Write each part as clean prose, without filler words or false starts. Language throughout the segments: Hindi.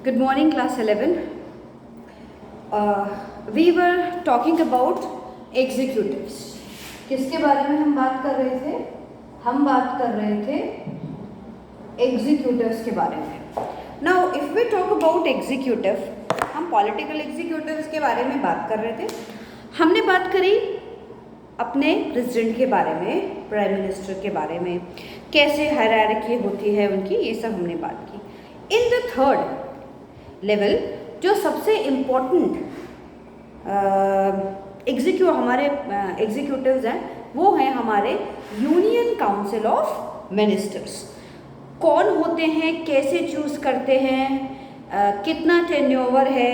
Good morning, class 11. We were talking about executives. किसके बारे में हम बात कर रहे थे? हम बात कर रहे थे executives के बारे में. Now, if we talk about executive, हम political executives के बारे में बात कर रहे थे. हमने बात करी अपने प्रेसिडेंट के बारे में, प्राइम मिनिस्टर के बारे में, कैसे हायरार्की होती है उनकी, ये सब हमने बात की. इन द थर्ड लेवल जो सबसे इम्पोर्टेंट हमारे एग्जीक्यूटिव्स हैं वो हैं हमारे यूनियन काउंसिल ऑफ मिनिस्टर्स. कौन होते हैं, कैसे चूज करते हैं, कितना टेन्योवर है,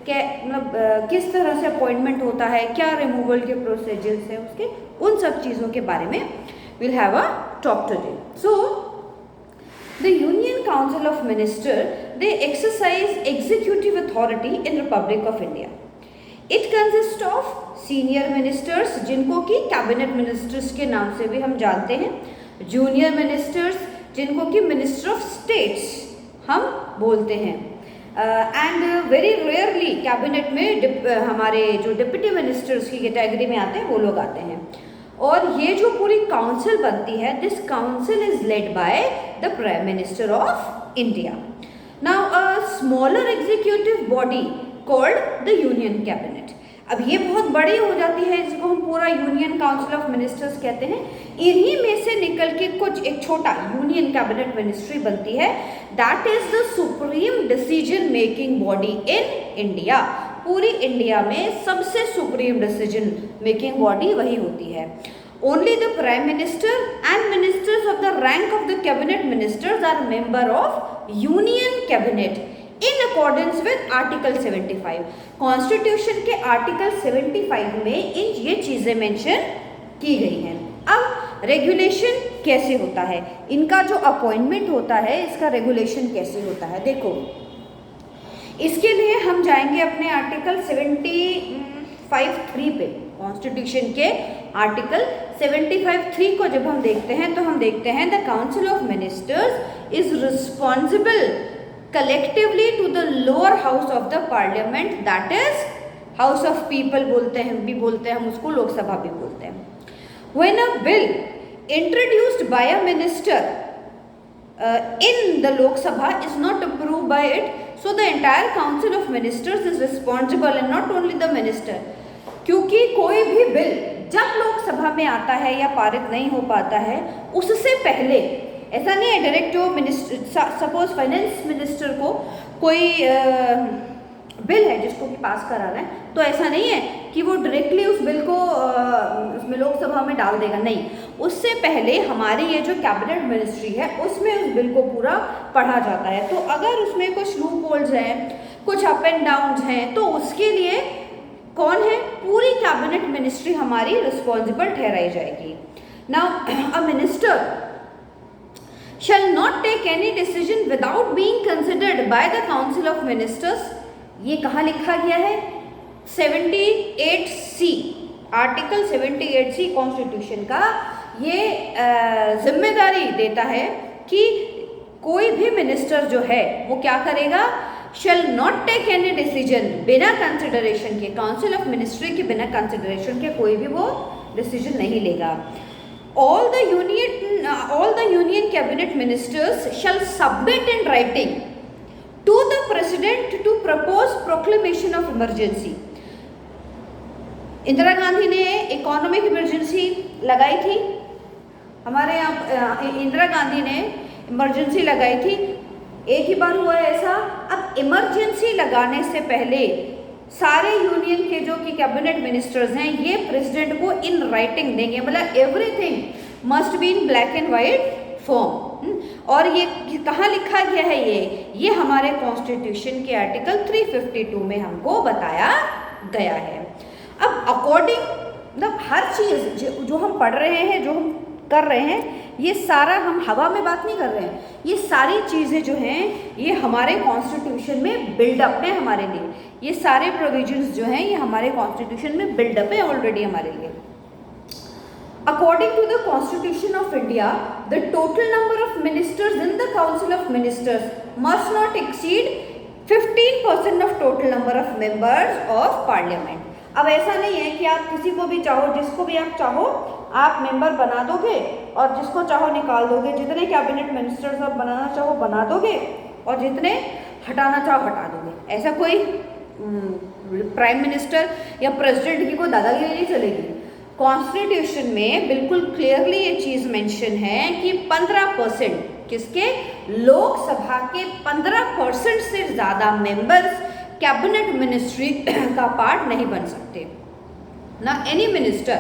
क्या मतलब किस तरह से अपॉइंटमेंट होता है, क्या रिमूवल के प्रोसीजर्स हैं उसके, उन सब चीज़ों के बारे में will have a talk today. So the Union Council of Ministers, they exercise executive authority in Republic of India. It consists of senior ministers जिनको कि cabinet ministers के नाम से भी हम जानते हैं, junior ministers जिनको कि minister of states हम बोलते हैं, and very rarely cabinet में हमारे जो deputy ministers की कैटेगरी में आते हैं वो लोग आते हैं. और ये जो पूरी काउंसिल बनती है, this council is led by the prime minister of India. Now a smaller executive body called the union cabinet. अब ये बहुत बड़ी हो जाती है, जिसको हम पूरा यूनियन काउंसिल ऑफ मिनिस्टर्स कहते हैं. इन्हीं में से निकल के कुछ एक छोटा यूनियन कैबिनेट मिनिस्ट्री बनती है. That is the supreme decision making body in India. पूरी इंडिया में सबसे सुप्रीम डिसीजन मेकिंग बॉडी वही होती है. Only the prime minister and ministers of the rank of the cabinet ministers are member of union cabinet in accordance with article 75. Constitution के आर्टिकल 75 में ये चीजें मेंशन की गई हैं. अब रेगुलेशन कैसे होता है, इनका जो अपॉइंटमेंट होता है, इसका रेगुलेशन कैसे होता है, देखो इसके लिए हम जाएंगे अपने आर्टिकल 75(3) पे. कॉन्स्टिट्यूशन के आर्टिकल 75(3) को जब हम देखते हैं तो हम देखते हैं the council of ministers is responsible collectively to the lower house of the parliament, that is house of people बोलते हैं, भी बोलते हैं हम उसको, लोकसभा भी बोलते हैं. When a bill introduced by a minister in the Lok Sabha is not approved by it, so the entire council of ministers is responsible and not only the minister. क्योंकि कोई भी बिल जब लोकसभा में आता है या पारित नहीं हो पाता है, उससे पहले ऐसा नहीं है डायरेक्ट जो मिनिस्टर, सपोज फाइनेंस मिनिस्टर को कोई बिल है जिसको कि पास कराना है, तो ऐसा नहीं है कि वो डायरेक्टली उस बिल को उसमें लोकसभा में डाल देगा. नहीं, उससे पहले हमारी ये जो कैबिनेट मिनिस्ट्री है उसमें उस बिल को पूरा पढ़ा जाता है. तो अगर उसमें कुछ लूप होल्स हैं, कुछ अप एंड डाउन्स हैं, तो उसके लिए कौन है, पूरी कैबिनेट मिनिस्ट्री हमारी रिस्पॉन्सिबल ठहराई जाएगी. Now a minister shall not take any decision without being considered by the council of ministers. ये कहाँ लिखा गया है, 78C, आर्टिकल 78C कॉन्स्टिट्यूशन का ये जिम्मेदारी देता है कि कोई भी मिनिस्टर जो है वो क्या करेगा, shall not take any decision, बिना कंसिडरेशन के, काउंसिल ऑफ मिनिस्ट्री के बिना कंसिडरेशन के कोई भी वो डिसीजन नहीं लेगा. all the union cabinet ministers shall submit in writing to the president to propose proclamation of emergency. Indira Gandhi ने इकोनॉमिक इमरजेंसी लगाई थी, हमारे यहाँ इंदिरा गांधी ने इमरजेंसी लगाई थी. एक ही बार हुआ है ऐसा. अब इमरजेंसी लगाने से पहले सारे यूनियन के जो कि कैबिनेट मिनिस्टर्स हैं ये प्रेसिडेंट को इन राइटिंग देंगे, मतलब everything must be in black and white form. और ये कहाँ लिखा गया है, ये हमारे कॉन्स्टिट्यूशन के आर्टिकल 352 में हमको बताया गया है. अब अकॉर्डिंग मतलब हर चीज़ जो हम पढ़ रहे हैं, जो हम कर रहे हैं, ये सारा हम हवा में बात नहीं कर रहे हैं. ये सारी चीज़ें जो हैं ये हमारे कॉन्स्टिट्यूशन में बिल्डअप है हमारे लिए. ये सारे प्रोविजंस जो हैं ये हमारे कॉन्स्टिट्यूशन में बिल्डअप है ऑलरेडी हमारे लिए. According to the Constitution of India, the total number of ministers in the Council of Ministers must not exceed 15% of total number of members of parliament. अब ऐसा नहीं है कि आप किसी को भी चाहो, जिसको भी आप चाहो आप मेंबर बना दोगे और जिसको चाहो निकाल दोगे, जितने कैबिनेट मिनिस्टर्स आप बनाना चाहो बना दोगे और जितने हटाना चाहो हटा दोगे। ऐसा कोई प्राइम मिनिस्टर या प्रेसिडेंट की कोई दादागिरी नहीं चलेगी। कॉन्स्टिट्यूशन में बिल्कुल क्लियरली ये चीज़ मेंशन है कि 15% किसके, लोकसभा के 15% से ज़्यादा मेंबर्स कैबिनेट मिनिस्ट्री का पार्ट नहीं बन सकते। ना any minister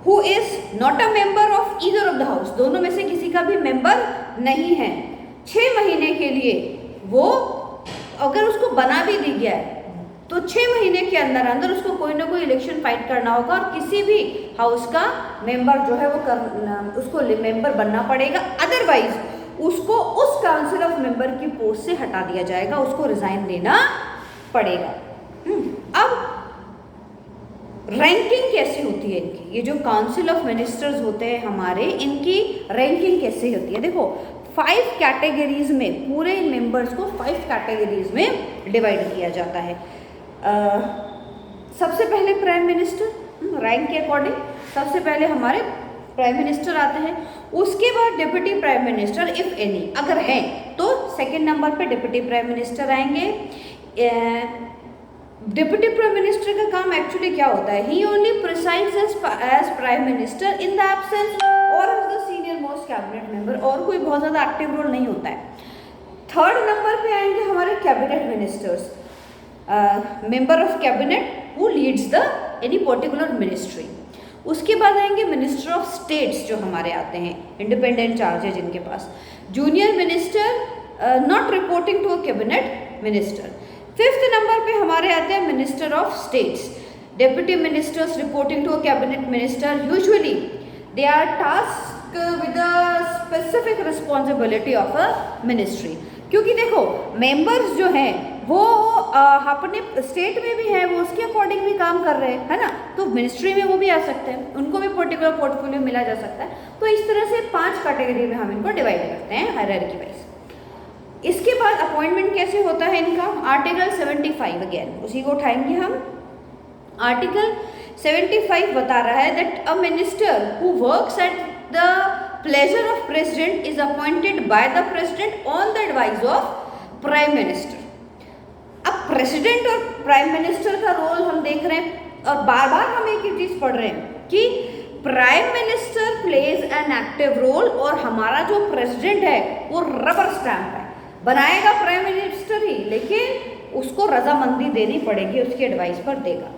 who is not a member of either of the house, दोनों में से किसी का भी मेंबर नहीं है, 6 महीने के लिए वो अगर उसको बना भी दी गया है तो 6 महीने के अंदर अंदर उसको कोई ना कोई इलेक्शन फाइट करना होगा और किसी भी हाउस का मेंबर जो है वो उसको मेंबर बनना पड़ेगा, अदरवाइज उसको उस काउंसिल ऑफ मेंबर की पोस्ट से हटा दिया जाएगा, उसको रिजाइन देना पड़ेगा। अब रैंकिंग कैसे होती है इनकी, ये जो काउंसिल ऑफ मिनिस्टर्स होते हैं हमारे, इनकी रैंकिंग कैसे होती है? देखो 5 कैटेगरीज में, पूरे मेंबर्स को 5 कैटेगरीज में डिवाइड किया जाता है। सबसे पहले प्राइम मिनिस्टर, रैंक के अकॉर्डिंग सबसे पहले हमारे प्राइम मिनिस्टर आते हैं, उसके बाद deputy prime minister if any, अगर हैं तो सेकंड नंबर पे डिप्टी प्राइम मिनिस्टर आएंगे। डिप्टी प्राइम मिनिस्टर का काम एक्चुअली क्या होता है? He only presides as prime minister in the absence और as the senior most cabinet member, और कोई बहुत ज़्यादा एक्टिव रोल नहीं होता है। थर्ड नंबर पे आएंगे हमारे cabinet ministers, member of cabinet who leads the any particular ministry. उसके बाद आएंगे मिनिस्टर ऑफ स्टेट्स जो हमारे आते हैं, इंडिपेंडेंट चार्ज है जिनके पास। Junior minister not reporting to a cabinet minister. Fifth number पे हमारे आते हैं minister of states, deputy ministers reporting to a cabinet minister. Usually they are task with a specific responsibility of a ministry, क्योंकि देखो मेंबर्स जो हैं वो अपने स्टेट में भी हैं, वो उसके अकॉर्डिंग भी काम कर रहे हैं, है ना, तो मिनिस्ट्री में वो भी आ सकते हैं, उनको भी पर्टिकुलर पोर्टफोलियो मिला जा सकता है। तो इस तरह से 5 कैटेगरी में हम इनको डिवाइड करते हैं हायरार्की वाइज। इसके बाद अपॉइंटमेंट कैसे होता है इनका? आर्टिकल 75 अगेन उसी को उठाएंगे हम। आर्टिकल 75 बता रहा है that a minister who works at the pleasure of president is appointed by the president on the advice of prime minister. अब प्रेसिडेंट और प्राइम मिनिस्टर का रोल हम देख रहे हैं और बार बार हम एक ही चीज पढ़ रहे हैं कि prime minister plays an active role और हमारा जो प्रेसिडेंट है वो रबर स्टैम्प है, बनाएगा प्राइम मिनिस्टर ही, लेकिन उसको रजामंदी देनी पड़ेगी, उसकी एडवाइस पर देगा।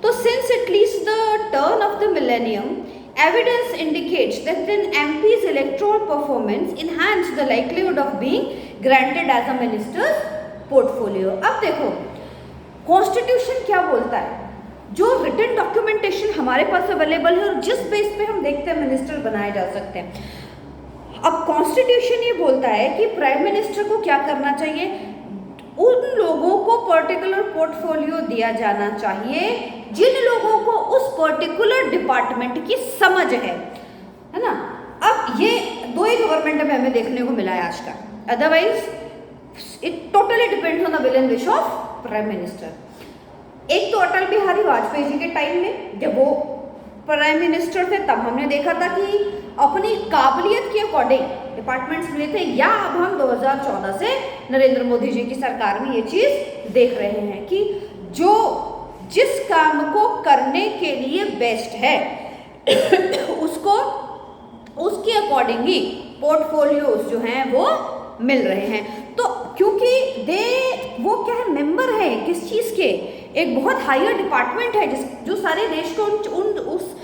तो since it least the turn off the millennium, evidence indicates that an MP's electoral performance enhanced the likelihood of being granted as a minister's portfolio। अब देखो कॉन्स्टिट्यूशन क्या बोलता है, जो रिटन डॉक्यूमेंटेशन हमारे पास अवेलेबल है और जिस बेस पे हम देखते हैं मिनिस्टर बनाए जा सकते हैं। अब कॉन्स्टिट्यूशन ये बोलता है कि प्राइम मिनिस्टर को क्या करना चाहिए, उन लोगों को पर्टिकुलर पोर्टफोलियो दिया जाना चाहिए जिन लोगों को उस पर्टिकुलर डिपार्टमेंट की समझ है ना। अब ये 2 ही गवर्नमेंट में हमें देखने को मिला है आज का, otherwise it totally depends on the will and wish of prime minister. एक तो अटल बिहारी वाजपेयी जी के टाइम में जब वो प्राइम मिनिस्टर थे तब हमने देखा था कि अपनी काबिलियत के अकॉर्डिंग डिपार्टमेंट्स मिले थे, या अब हम 2014 से नरेंद्र मोदी जी की सरकार में ये चीज़ देख रहे हैं कि जो जिस काम को करने के लिए बेस्ट है उसको उसके अकॉर्डिंग ही पोर्टफोलियोज जो हैं वो मिल रहे हैं। तो क्योंकि वो क्या है, मेंबर है किस चीज़ के, एक बहुत हायर डिपार्टमेंट है जो सारे देश को उस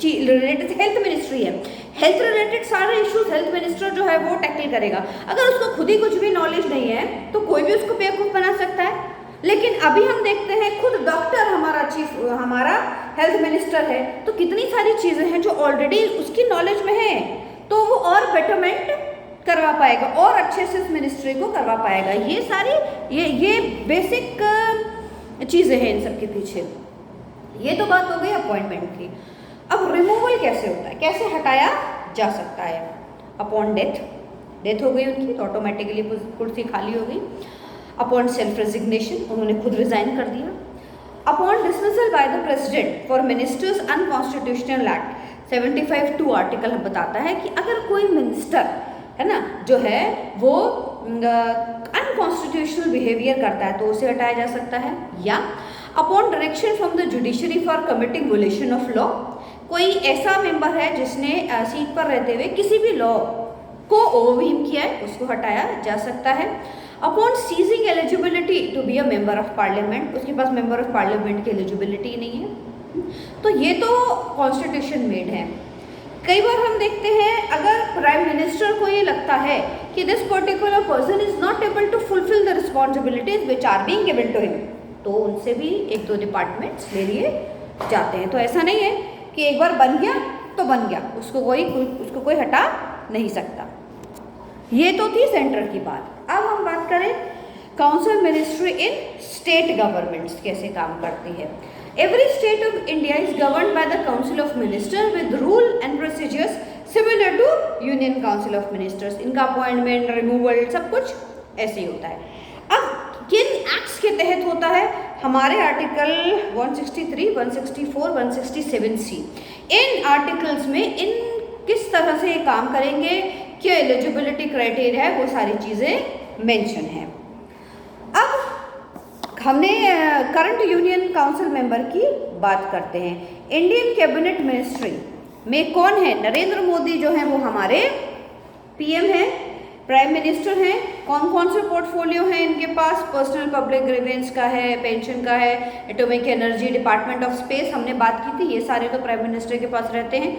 रिलेटेड हेल्थ मिनिस्ट्री है, हेल्थ रिलेटेड सारे इश्यूज हेल्थ मिनिस्टर जो है वो टैकल करेगा। अगर उसको खुद ही कुछ भी नॉलेज नहीं है तो कोई भी उसको बेवकूफ़ बना सकता है। लेकिन अभी हम देखते हैं खुद डॉक्टर हमारा हेल्थ मिनिस्टर है, तो कितनी सारी चीज़ें हैं जो ऑलरेडी उसकी नॉलेज में है, तो वो और बेटरमेंट करवा पाएगा और अच्छे से इस मिनिस्ट्री को करवा पाएगा। ये सारी ये बेसिक चीज़ें हैं इन सब के पीछे। ये तो बात हो गई अपॉइंटमेंट की। अब रिमूवल कैसे होता है, कैसे हटाया जा सकता है? अपॉन डेथ हो गई उनकी तो ऑटोमेटिकली कुर्सी खाली हो गई। अपॉन सेल्फ रेजिग्नेशन, उन्होंने खुद रिजाइन कर दिया। Upon dismissal by the president for ministers unconstitutional act 75(2) article हम बताता है कि अगर कोई मिनिस्टर है ना जो है वो अनकॉन्स्टिट्यूशनल बिहेवियर करता है तो उसे हटाया जा सकता है। या upon direction from the judiciary for committing वोलेशन of law, कोई ऐसा मेंबर है जिसने सीट पर रहते हुए किसी भी लॉ को ओवरवीम किया है, उसको हटाया जा सकता है। Upon ceasing eligibility to be a member of parliament, उसके पास मेंबर ऑफ पार्लियामेंट की एलिजिबिलिटी नहीं है। तो ये तो कॉन्स्टिट्यूशन मेड है। कई बार हम देखते हैं अगर प्राइम मिनिस्टर को ये लगता है कि this particular person is not able to fulfil the responsibilities which are being given to him, तो उनसे भी 1-2 डिपार्टमेंट्स ले लिए जाते हैं। तो ऐसा नहीं है कि एक बार बन गया तो बन गया, उसको कोई हटा नहीं सकता। ये तो थी सेंटर की बात। अब हम बात करें council ministry in state governments कैसे काम करती है। Every state of India is governed by the council of minister with rule and procedures similar to union council of ministers. इनका अपॉइंटमेंट, रिमूवल सब कुछ ऐसे ही होता है। अब किन एक्ट्स के तहत होता है? हमारे आर्टिकल 163, 164, 167C, इन आर्टिकल्स में इन किस तरह से ये काम करेंगे, क्या एलिजिबिलिटी क्राइटेरिया है, वो सारी चीज़ें मेंशन है। अब हमने करंट यूनियन काउंसिल मेंबर की बात करते हैं। इंडियन कैबिनेट मिनिस्ट्री में कौन है? नरेंद्र मोदी जो है वो हमारे पीएम हैं, प्राइम मिनिस्टर हैं। कौन कौन से पोर्टफोलियो हैं इनके पास? पर्सनल पब्लिक ग्रीवेंस का है, पेंशन का है, atomic energy, department of space हमने बात की थी, ये सारे तो प्राइम मिनिस्टर के पास रहते हैं।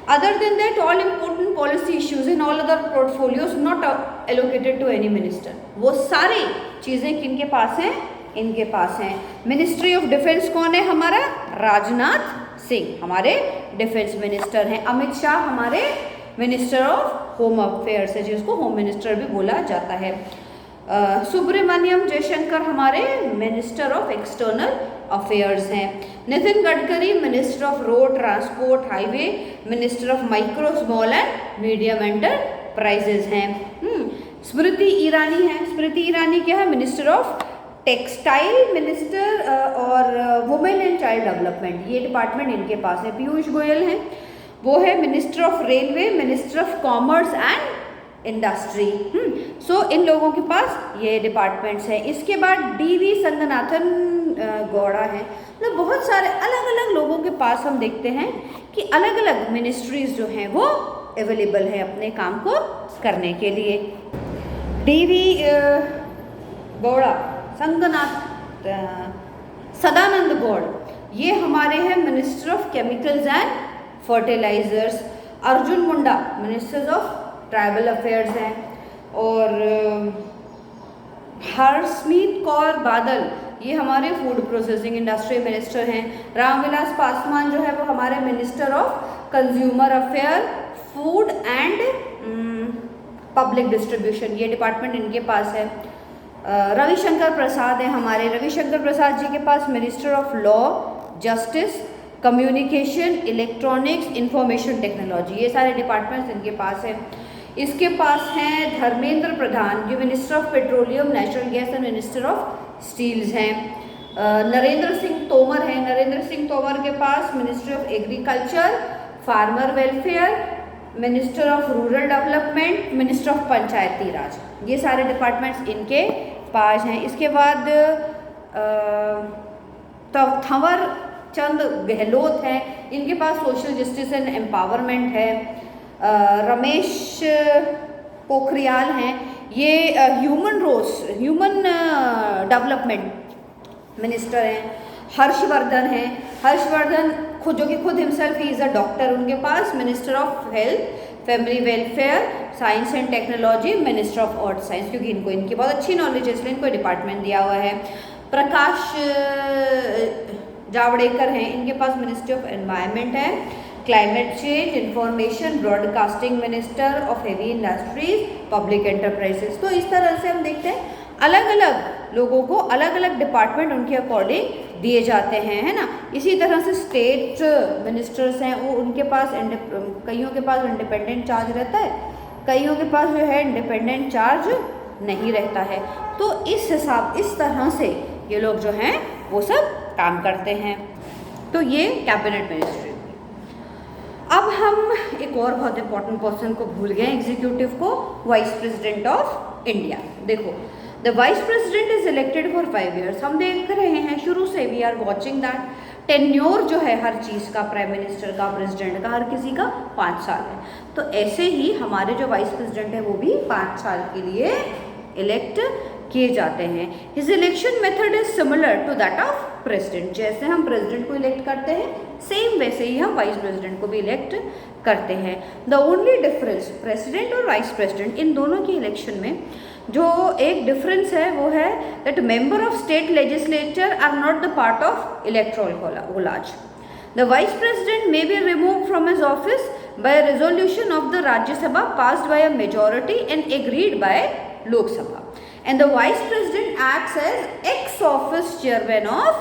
Other than that all important policy issues in all other portfolios not allocated to any minister, वो सारी चीज़ें किनके पास हैं? इनके पास हैं। मिनिस्ट्री ऑफ डिफेंस कौन है? हमारा राजनाथ सिंह हमारे डिफेंस मिनिस्टर हैं। अमित शाह हमारे मिनिस्टर ऑफ होम अफेयर्स है, जिसको होम मिनिस्टर भी बोला जाता है। सुब्रमण्यम जयशंकर हमारे मिनिस्टर ऑफ एक्सटर्नल अफेयर्स हैं। Nitin Gadkari minister of road transport highway, minister of micro small and medium enterprises हैं। स्मृति ईरानी है। स्मृति ईरानी क्या है? मिनिस्टर ऑफ टेक्सटाइल मिनिस्टर और वुमेन एंड चाइल्ड डेवलपमेंट, ये डिपार्टमेंट इनके पास है। पीयूष गोयल हैं, वो है minister of railway, minister of commerce and industry. So इन लोगों के पास ये डिपार्टमेंट्स हैं। इसके बाद डीवी संगनाथन गौड़ा हैं। मतलब बहुत सारे अलग अलग लोगों के पास हम देखते हैं कि अलग अलग मिनिस्ट्रीज जो हैं वो अवेलेबल है अपने काम को करने के लिए। डीवी गौड़ा, सदानंद गौड़, ये हमारे हैं minister of chemicals and fertilizers. Arjun Munda ministers of tribal affairs हैं। और हरसिमरत कौर बादल ये हमारे फूड प्रोसेसिंग इंडस्ट्री मिनिस्टर हैं। रामविलास पासवान जो है वो हमारे minister of consumer affair, food and public distribution, ये डिपार्टमेंट इनके पास है। रविशंकर प्रसाद हैं हमारे। रविशंकर प्रसाद जी के पास minister of law, justice, communication, electronics, information technology, ये सारे डिपार्टमेंट्स इनके पास हैं। इसके पास हैं धर्मेंद्र प्रधान जो minister of petroleum, natural gas and minister of steels हैं। नरेंद्र सिंह तोमर हैं। नरेंद्र सिंह तोमर के पास ministry of agriculture, farmer welfare, minister of rural development, minister of Panchayati Raj, ये सारे डिपार्टमेंट्स इनके पास हैं। इसके बाद थंवर चंद गहलोत हैं, इनके पास सोशल जस्टिस एंड एम्पावरमेंट है। रमेश पोखरियाल हैं, ये ह्यूमन डेवलपमेंट मिनिस्टर हैं। हर्षवर्धन हैं। हर्षवर्धन जो कि खुद हिमसेल्फ ही इज़ अ डॉक्टर, उनके पास minister of health, family welfare, science and technology, minister of earth science, क्योंकि इनकी बहुत अच्छी नॉलेज है इसलिए इनको डिपार्टमेंट दिया हुआ है। प्रकाश जावड़ेकर हैं, इनके पास मिनिस्ट्री ऑफ एनवायरनमेंट है, climate change, information, broadcasting, minister of heavy industries, public enterprises. तो इस तरह से हम देखते हैं अलग अलग लोगों को अलग अलग डिपार्टमेंट उनके अकॉर्डिंग दिए जाते हैं, है ना। इसी तरह से स्टेट मिनिस्टर्स हैं, वो उनके पास कईयों के पास इंडिपेंडेंट चार्ज रहता है, कईयों के पास जो है इंडिपेंडेंट चार्ज नहीं रहता है। तो इस तरह से ये लोग जो हैं वो सब काम करते हैं। तो ये कैबिनेट मिनिस्ट्री। अब हम एक और बहुत इंपॉर्टेंट पर्सन को भूल गए एग्जीक्यूटिव को, वाइस प्रेसिडेंट ऑफ इंडिया। देखो, the vice president is elected for 5 years। हम देख रहे हैं शुरू से, we are watching that tenure जो है हर चीज़ का, प्राइम मिनिस्टर का, प्रेसिडेंट का, हर किसी का 5 साल है। तो ऐसे ही हमारे जो वाइस प्रेसिडेंट है वो भी 5 साल के लिए इलेक्ट किए जाते हैं। His election method is similar to that of president. जैसे हम प्रेसिडेंट को इलेक्ट करते हैं सेम वैसे ही हम वाइस प्रेसिडेंट को भी इलेक्ट करते हैं। द ओनली डिफरेंस प्रेसिडेंट और वाइस प्रेसिडेंट इन दोनों की इलेक्शन में जो एक डिफरेंस है वो है that member of state legislature are not the part of electoral college। The vice president may be remove from his office by resolution of the Rajya Sabha passed by a majority and agreed by Lok Sabha. And the vice president acts as ex-office chairman of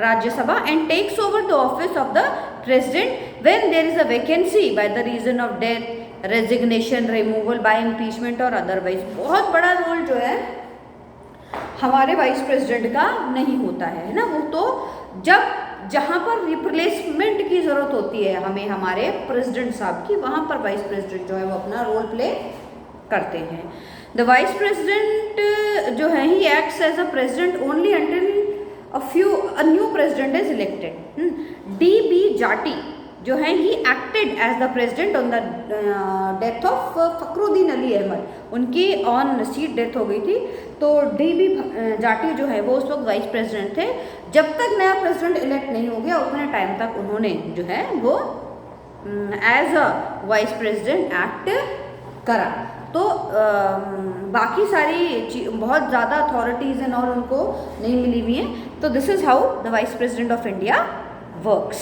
Rajya Sabha and takes over the office of the president when there is a vacancy by the reason of death, resignation, removal by impeachment or otherwise। बहुत बड़ा रोल जो है हमारे वाइस प्रेसिडेंट का नहीं होता है ना, वो तो जब जहाँ पर रिप्लेसमेंट की ज़रूरत होती है हमें हमारे प्रेसिडेंट साहब की, वहाँ पर वाइस प्रेसिडेंट जो है वो अपना रोल प्ले करते हैं। द वाइस प्रेसिडेंट जो है ही acts as a president only until a new president is elected. D.B. Jatti जो है ही acted as the president on the death of Fakhruddin Ali Ahmed. उनकी ऑन सीट डेथ हो गई थी, तो D.B. जाटी जो है वो उस वक्त वाइस प्रेसिडेंट थे। जब तक नया प्रेसिडेंट इलेक्ट नहीं हो गया उतने टाइम तक उन्होंने जो है वो as a vice president act करा। तो बाकी सारी बहुत ज़्यादा अथॉरिटीज़ एंड और उनको नहीं मिली हुई हैं। तो this is how the vice president of India works.